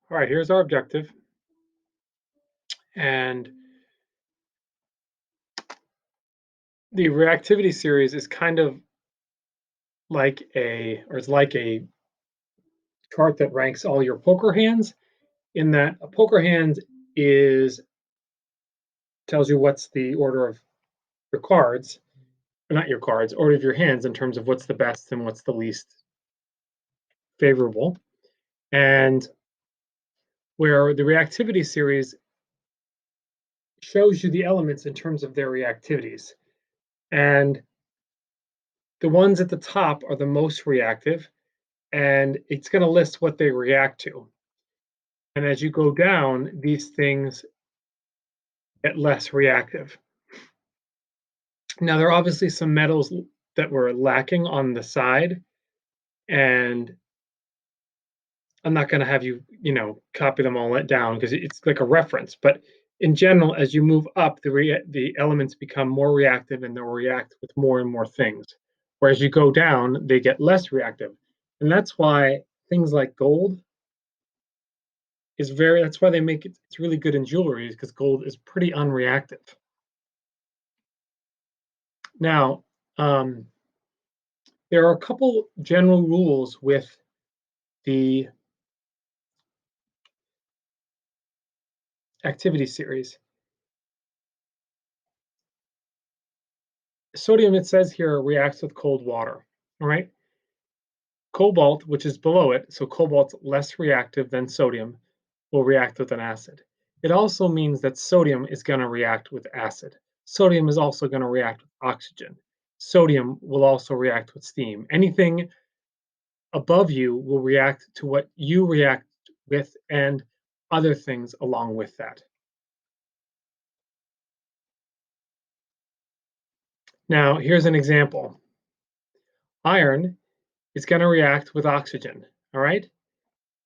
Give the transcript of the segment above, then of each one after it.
All right, here's our objective. And the reactivity series is kind of it's like a chart that ranks all your poker hands, in that a poker hand is tells you what's the order of your cards, or not your cards, order of your hands in terms of what's the best and what's the least favorable. And where the reactivity series shows you the elements in terms of their reactivities. And the ones at the top are the most reactive, and it's going to list what they react to. And as you go down, these things get less reactive. Now, there are obviously some metals that were lacking on the side, and I'm not going to have copy them all down because it's like a reference. But in general, as you move up, the elements become more reactive and they'll react with more and more things. Whereas you go down, they get less reactive. And that's why things like gold that's why they make it's really good in jewelry, because gold is pretty unreactive. Now, there are a couple general rules with the activity series. Sodium, it says here, reacts with cold water. All right. Cobalt, which is below it, so cobalt's less reactive than sodium, will react with an acid. It also means that sodium is going to react with acid. Sodium is also going to react with oxygen. Sodium will also react with steam. Anything above you will react to what you react with and other things along with that. Now, here's an example. Iron is going to react with oxygen, all right?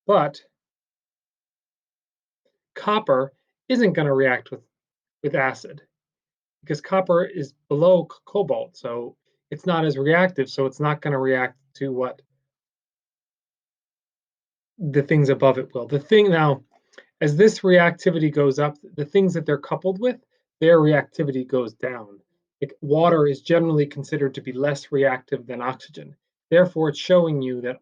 But copper isn't going to react with acid because copper is below cobalt, so it's not as reactive, so it's not going to react to what the things above it will. The thing now, as this reactivity goes up, the things that they're coupled with, their reactivity goes down. Like water is generally considered to be less reactive than oxygen. Therefore, it's showing you that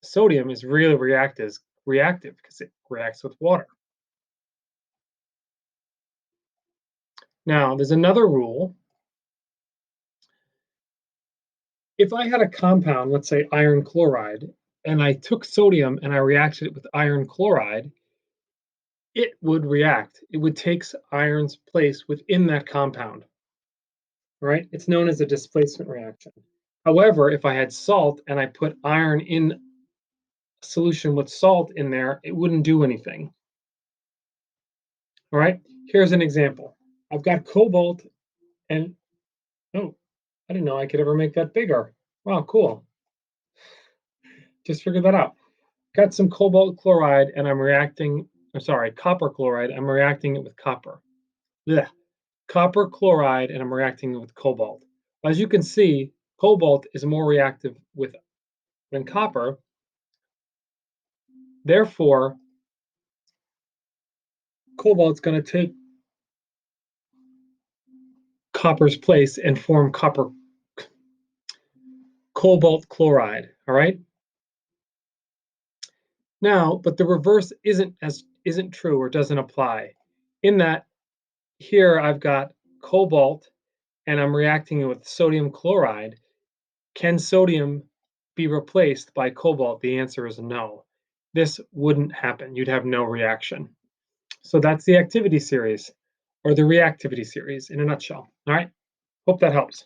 sodium is really reactive because it reacts with water. Now, there's another rule. If I had a compound, let's say iron chloride, and I took sodium and I reacted it with iron chloride, it would react. It would take iron's place within that compound, right? It's known as a displacement reaction. However, if I had salt and I put iron in a solution with salt in there, it wouldn't do anything. All right, here's an example. I've got cobalt and, oh, I didn't know I could ever make that bigger. Wow, cool. Just figured that out. Got some cobalt chloride and copper chloride. I'm reacting it with copper. Blech. Copper chloride and I'm reacting it with cobalt. As you can see, cobalt is more reactive than copper. Therefore, cobalt's going to take copper's place and form cobalt chloride. All right. Now, but the reverse isn't true or doesn't apply. In that, here I've got cobalt and I'm reacting it with sodium chloride. Can sodium be replaced by cobalt? The answer is no. This wouldn't happen. You'd have no reaction. So that's the activity series, or the reactivity series in a nutshell. All right. Hope that helps.